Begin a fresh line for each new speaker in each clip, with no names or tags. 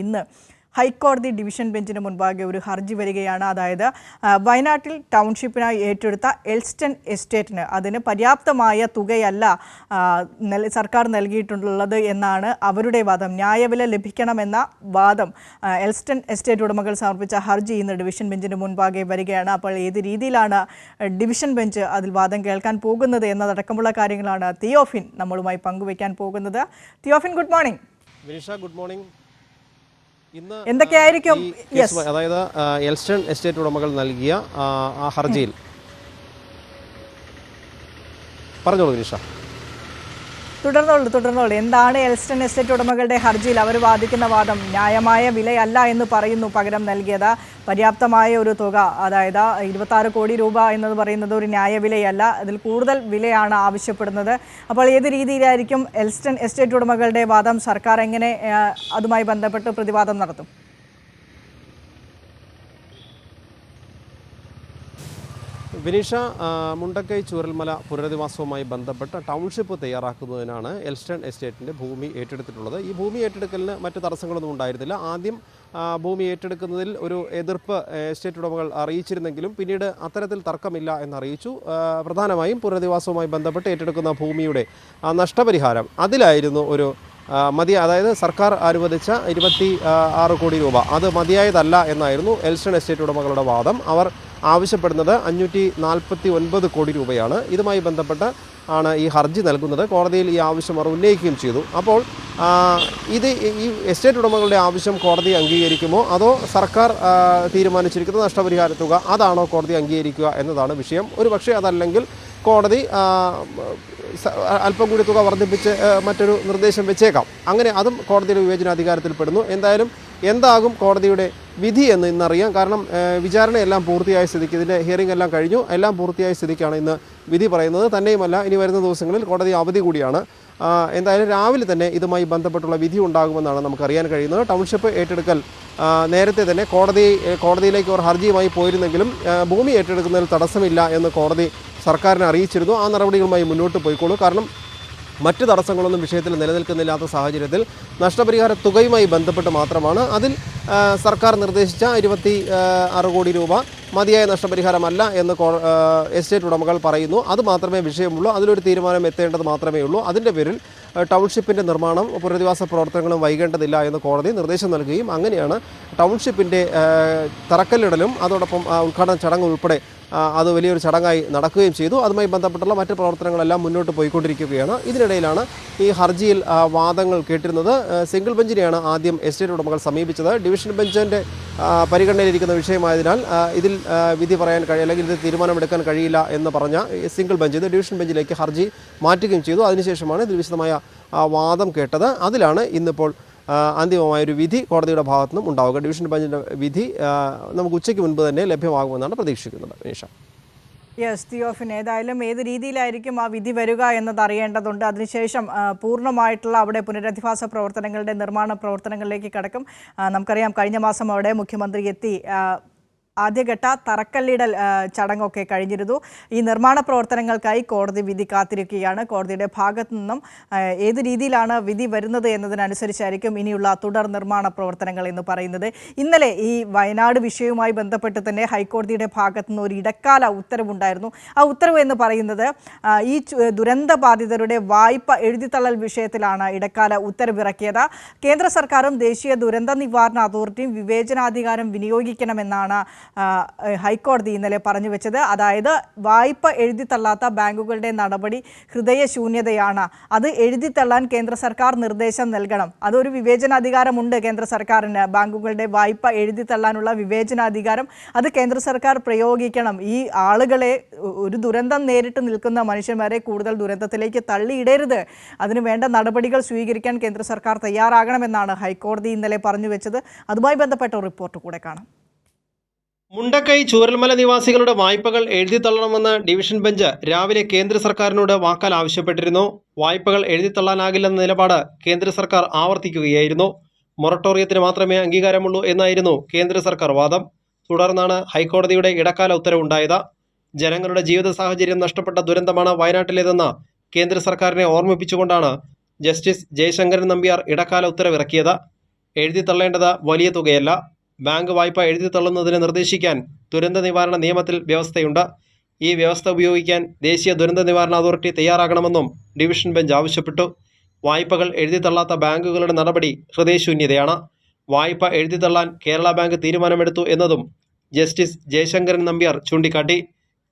ഇന്ന് ഹൈക്കോടതി ഡിവിഷൻ ബെഞ്ചിന് മുൻപാകെ ഒരു ഹർജി വരികയാണ്. അതായത് വയനാട്ടിൽ ടൗൺഷിപ്പിനായി ഏറ്റെടുത്ത എൽസ്റ്റൺ എസ്റ്റേറ്റിന് അതിന് പര്യാപ്തമായ തുകയല്ല സർക്കാർ നൽകിയിട്ടുള്ളത് എന്നാണ് അവരുടെ വാദം. ന്യായവില ലഭിക്കണമെന്ന വാദം എൽസ്റ്റൺ എസ്റ്റേറ്റ് ഉടമകൾ സമർപ്പിച്ച ഹർജി ഇന്ന് ഡിവിഷൻ ബെഞ്ചിന് മുൻപാകെ വരികയാണ്. അപ്പോൾ ഏത് രീതിയിലാണ് ഡിവിഷൻ ബെഞ്ച് അതിൽ വാദം കേൾക്കാൻ പോകുന്നത് എന്നതടക്കമുള്ള കാര്യങ്ങളാണ് തിയോഫിൻ നമ്മളുമായി പങ്കുവയ്ക്കാൻ പോകുന്നത്. Theophin, good morning.
Vinisha, good morning. ഇന്ന്
എന്തൊക്കെയായിരിക്കും
അതായത് എൽസ്റ്റൺ എസ്റ്റേറ്റ് ഉടമകൾ നൽകിയ ആ ഹർജിയിൽ പറഞ്ഞോളൂ വിനിഷ.
തുടർന്നോളൂ. എന്താണ് എൽസ്റ്റൺ എസ്റ്റേറ്റ് ഉടമകളുടെ ഹർജിയിൽ അവർ വാദിക്കുന്ന വാദം? ന്യായമായ വിലയല്ല എന്ന് പറയുന്നു പകരം നൽകിയത്. പര്യാപ്തമായ ഒരു തുക, അതായത് 26 കോടി രൂപ എന്നത് പറയുന്നത് ഒരു ന്യായവിലയല്ല, അതിൽ കൂടുതൽ വിലയാണ് ആവശ്യപ്പെടുന്നത്. അപ്പോൾ ഏത് രീതിയിലായിരിക്കും എൽസ്റ്റൺ എസ്റ്റേറ്റ് ഉടമകളുടെ വാദം? സർക്കാർ എങ്ങനെ അതുമായി ബന്ധപ്പെട്ട് പ്രതിവാദം നടത്തും?
വിനീഷ, മുണ്ടക്കൈ ചൂരൽമല പുനരധിവാസവുമായി ബന്ധപ്പെട്ട ടൗൺഷിപ്പ് തയ്യാറാക്കുന്നതിനാണ് എൽസ്റ്റൺ എസ്റ്റേറ്റിൻ്റെ ഭൂമി ഏറ്റെടുത്തിട്ടുള്ളത്. ഈ ഭൂമി ഏറ്റെടുക്കലിന് മറ്റ് തടസ്സങ്ങളൊന്നും ഉണ്ടായിരുന്നില്ല. ആദ്യം ഭൂമി ഏറ്റെടുക്കുന്നതിൽ ഒരു എതിർപ്പ് എസ്റ്റേറ്റ് ഉടമകൾ അറിയിച്ചിരുന്നെങ്കിലും പിന്നീട് അത്തരത്തിൽ തർക്കമില്ല എന്നറിയിച്ചു. പ്രധാനമായും പുനരധിവാസവുമായി ബന്ധപ്പെട്ട് ഏറ്റെടുക്കുന്ന ഭൂമിയുടെ നഷ്ടപരിഹാരം അതിലായിരുന്നു ഒരു അതായത് സർക്കാർ അനുവദിച്ച 26 കോടി രൂപ അത് മതിയായതല്ല എന്നായിരുന്നു എൽസ്റ്റൺ എസ്റ്റേറ്റ് ഉടമകളുടെ വാദം. അവർ ആവശ്യപ്പെടുന്നത് 549 കോടി രൂപയാണ്. ഇതുമായി ബന്ധപ്പെട്ട് ആണ് ഈ ഹർജി നൽകുന്നത്. കോടതിയിൽ ഈ ആവശ്യം അവർ ഉന്നയിക്കുകയും ചെയ്തു. അപ്പോൾ ഈ എസ്റ്റേറ്റ് ഉടമകളുടെ ആവശ്യം കോടതി അംഗീകരിക്കുമോ അതോ സർക്കാർ തീരുമാനിച്ചിരിക്കുന്ന നഷ്ടപരിഹാര തുക അതാണോ കോടതി അംഗീകരിക്കുക എന്നതാണ് വിഷയം. ഒരു പക്ഷേ അതല്ലെങ്കിൽ കോടതി അല്പം കൂടി തുക വർദ്ധിപ്പിച്ച് മറ്റൊരു നിർദ്ദേശം വെച്ചേക്കാം. അങ്ങനെ അതും കോടതിയുടെ വിവേചനാധികാരത്തിൽപ്പെടുന്നു. എന്താകും കോടതിയുടെ വിധി എന്ന് ഇന്നറിയാം. കാരണം വിചാരണയെല്ലാം പൂർത്തിയായ സ്ഥിതിക്ക്, ഇതിൻ്റെ ഹിയറിംഗ് എല്ലാം കഴിഞ്ഞു, എല്ലാം പൂർത്തിയായ സ്ഥിതിക്കാണ് ഇന്ന് വിധി പറയുന്നത്. തന്നെയുമല്ല, ഇനി വരുന്ന ദിവസങ്ങളിൽ കോടതി അവധി കൂടിയാണ്. എന്തായാലും രാവിലെ തന്നെ ഇതുമായി ബന്ധപ്പെട്ടുള്ള വിധി ഉണ്ടാകുമെന്നാണ് നമുക്കറിയാൻ കഴിയുന്നത്. ടൗൺഷിപ്പ് ഏറ്റെടുക്കൽ നേരത്തെ തന്നെ കോടതിയിലേക്ക് ഒരു ഹർജിയുമായി പോയിരുന്നെങ്കിലും ഭൂമി ഏറ്റെടുക്കുന്നതിൽ തടസ്സമില്ല എന്ന് കോടതി സർക്കാരിനെ അറിയിച്ചിരുന്നു. ആ നടപടികളുമായി മുന്നോട്ട് പോയിക്കോളൂ. കാരണം മറ്റ് തടസ്സങ്ങളൊന്നും വിഷയത്തിൽ നിലനിൽക്കുന്നില്ലാത്ത സാഹചര്യത്തിൽ നഷ്ടപരിഹാര തുകയുമായി ബന്ധപ്പെട്ട് മാത്രമാണ് അതിൽ സർക്കാർ നിർദ്ദേശിച്ച 26 കോടി രൂപ മതിയായ നഷ്ടപരിഹാരമല്ല എന്ന് എസ്റ്റേറ്റ് ഉടമകൾ പറയുന്നു. അത് മാത്രമേ വിഷയമുള്ളൂ. അതിലൊരു തീരുമാനം എത്തേണ്ടത് മാത്രമേ ഉള്ളൂ. അതിൻ്റെ പേരിൽ ടൗൺഷിപ്പിൻ്റെ നിർമ്മാണം പുനരധിവാസ പ്രവർത്തനങ്ങളും വൈകേണ്ടതില്ല എന്ന് കോടതി നിർദ്ദേശം നൽകുകയും അങ്ങനെയാണ് ടൗൺഷിപ്പിൻ്റെ തറക്കല്ലിടലും അതോടൊപ്പം ഉദ്ഘാടന ചടങ്ങ് ഉൾപ്പെടെ അത് വലിയൊരു ചടങ്ങായി നടക്കുകയും ചെയ്തു. അതുമായി ബന്ധപ്പെട്ടുള്ള മറ്റ് പ്രവർത്തനങ്ങളെല്ലാം മുന്നോട്ട് പോയിക്കൊണ്ടിരിക്കുകയാണ്. ഇതിനിടയിലാണ് ഈ ഹർജിയിൽ വാദങ്ങൾ കേട്ടിരുന്നത്. സിംഗിൾ ബെഞ്ചിനെയാണ് ആദ്യം എസ്റ്റേറ്റ് ഉടമകൾ സമീപിച്ചത്. ഡിവിഷൻ ബെഞ്ചിൻ്റെ പരിഗണനയിലിരിക്കുന്ന വിഷയമായതിനാൽ ഇതിൽ വിധി പറയാൻ അല്ലെങ്കിൽ ഇത് തീരുമാനമെടുക്കാൻ കഴിയില്ല എന്ന് പറഞ്ഞ സിംഗിൾ ബെഞ്ച് ഇത് ഡിവിഷൻ ബെഞ്ചിലേക്ക് ഹർജി മാറ്റുകയും ചെയ്തു. അതിനുശേഷമാണ് ഇതിൽ വിശദമായ വാദം കേട്ടത്. അതിലാണ് ഇന്നിപ്പോൾ അന്തിമമായൊരു വിധി കോടതിയുടെ ഭാഗത്തു നിന്നും ഉണ്ടാവുക. ഡിവിഷൻ ബെഞ്ചിൻ്റെ വിധി നമുക്ക് ഉച്ചയ്ക്ക് മുൻപ് തന്നെ ലഭ്യമാകുമെന്നാണ് പ്രതീക്ഷിക്കുന്നത്. വിനീഷ.
യെസ് തിയോഫിൻ, ഏതായാലും ഏത് രീതിയിലായിരിക്കും ആ വിധി വരിക എന്നത് അറിയേണ്ടതുണ്ട്. അതിനുശേഷം പൂർണ്ണമായിട്ടുള്ള അവിടെ പുനരധിവാസ പ്രവർത്തനങ്ങളുടെ നിർമ്മാണ പ്രവർത്തനങ്ങളിലേക്ക് കടക്കും. നമുക്കറിയാം, കഴിഞ്ഞ മാസം അവിടെ മുഖ്യമന്ത്രി എത്തി ആദ്യഘട്ട തറക്കല്ലിടൽ ചടങ്ങൊക്കെ കഴിഞ്ഞിരുന്നു. ഈ നിർമ്മാണ പ്രവർത്തനങ്ങൾക്കായി കോടതി വിധി കാത്തിരിക്കുകയാണ്. കോടതിയുടെ ഭാഗത്തു നിന്നും ഏത് രീതിയിലാണ് വിധി വരുന്നത് എന്നതിനനുസരിച്ചായിരിക്കും ഇനിയുള്ള തുടർ നിർമ്മാണ പ്രവർത്തനങ്ങൾ എന്ന് പറയുന്നത്. ഇന്നലെ ഈ വയനാട് വിഷയവുമായി ബന്ധപ്പെട്ട് തന്നെ ഹൈക്കോടതിയുടെ ഭാഗത്തു നിന്ന് ഒരു ഇടക്കാല ഉത്തരവുണ്ടായിരുന്നു. ആ ഉത്തരവ് എന്ന് പറയുന്നത് ഈ ദുരന്ത ബാധിതരുടെ വായ്പ എഴുതിത്തള്ളൽ വിഷയത്തിലാണ് ഇടക്കാല ഉത്തരവിറക്കിയത്. കേന്ദ്ര സർക്കാരും ദേശീയ ദുരന്ത നിവാരണ അതോറിറ്റിയും വിവേചനാധികാരം വിനിയോഗിക്കണമെന്നാണ് ഹൈക്കോടതി ഇന്നലെ പറഞ്ഞു വെച്ചത്. അതായത് വായ്പ എഴുതിത്തള്ളാത്ത ബാങ്കുകളുടെ നടപടി ഹൃദയശൂന്യതയാണ്. അത് എഴുതിത്തള്ളാൻ കേന്ദ്ര സർക്കാർ നിർദ്ദേശം നൽകണം. അതൊരു വിവേചനാധികാരമുണ്ട് കേന്ദ്ര സർക്കാരിന്. ബാങ്കുകളുടെ വായ്പ എഴുതിത്തള്ളാനുള്ള വിവേചനാധികാരം അത് കേന്ദ്ര സർക്കാർ പ്രയോഗിക്കണം. ഈ ആളുകളെ, ഒരു ദുരന്തം നേരിട്ട് നിൽക്കുന്ന മനുഷ്യന്മാരെ കൂടുതൽ ദുരന്തത്തിലേക്ക് തള്ളിയിടരുത്. അതിനു വേണ്ട നടപടികൾ സ്വീകരിക്കാൻ കേന്ദ്ര സർക്കാർ തയ്യാറാകണമെന്നാണ് ഹൈക്കോടതി ഇന്നലെ പറഞ്ഞു വെച്ചത്. അതുമായി ബന്ധപ്പെട്ട റിപ്പോർട്ട് കൂടെ കാണാം.
മുണ്ടക്കൈ ചൂരൽമല നിവാസികളുടെ വായ്പകൾ എഴുതിത്തള്ളണമെന്ന് ഡിവിഷൻ ബെഞ്ച് രാവിലെ കേന്ദ്ര സർക്കാരിനോട് വാക്കാൽ ആവശ്യപ്പെട്ടിരുന്നു. വായ്പകൾ എഴുതിത്തള്ളാനാകില്ലെന്ന നിലപാട് കേന്ദ്ര സർക്കാർ ആവർത്തിക്കുകയായിരുന്നു. മൊറട്ടോറിയത്തിന് മാത്രമേ അംഗീകാരമുള്ളൂ എന്നായിരുന്നു കേന്ദ്ര സർക്കാർ വാദം. തുടർന്നാണ് ഹൈക്കോടതിയുടെ ഇടക്കാല ഉത്തരവുണ്ടായത്. ജനങ്ങളുടെ ജീവിത സാഹചര്യം നഷ്ടപ്പെട്ട ദുരന്തമാണ് വയനാട്ടിലേതെന്ന് കേന്ദ്ര സർക്കാരിനെ ഓർമ്മിപ്പിച്ചുകൊണ്ടാണ് ജസ്റ്റിസ് ജയശങ്കരൻ നമ്പ്യാർ ഇടക്കാല ഉത്തരവിറക്കിയത്. എഴുതിത്തള്ളേണ്ടത് വലിയ തുകയല്ല. ബാങ്ക് വായ്പ എഴുതിത്തള്ളുന്നതിന് നിർദ്ദേശിക്കാൻ ദുരന്ത നിവാരണ നിയമത്തിൽ വ്യവസ്ഥയുണ്ട്. ഈ വ്യവസ്ഥ ഉപയോഗിക്കാൻ ദേശീയ ദുരന്ത നിവാരണ അതോറിറ്റി തയ്യാറാകണമെന്നും ഡിവിഷൻ ബെഞ്ച് ആവശ്യപ്പെട്ടു. വായ്പകൾ എഴുതിത്തള്ളാത്ത ബാങ്കുകളുടെ നടപടി ഹൃദയശൂന്യതയാണ്. വായ്പ എഴുതിത്തള്ളാൻ കേരള ബാങ്ക് തീരുമാനമെടുത്തു എന്നതും ജസ്റ്റിസ് ജയശങ്കരൻ നമ്പ്യാർ ചൂണ്ടിക്കാട്ടി.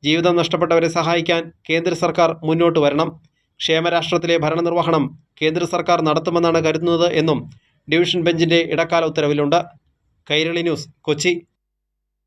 ജീവിതം നഷ്ടപ്പെട്ടവരെ സഹായിക്കാൻ കേന്ദ്ര സർക്കാർ മുന്നോട്ട് വരണം. ക്ഷേമരാഷ്ട്രത്തിലെ ഭരണനിർവഹണം കേന്ദ്ര സർക്കാർ നടത്തുമെന്നാണ് കരുതുന്നത് എന്നും ഡിവിഷൻ ബെഞ്ചിന്റെ ഇടക്കാല ഉത്തരവിലുണ്ട്. കൈരളി ന്യൂസ്, കൊച്ചി.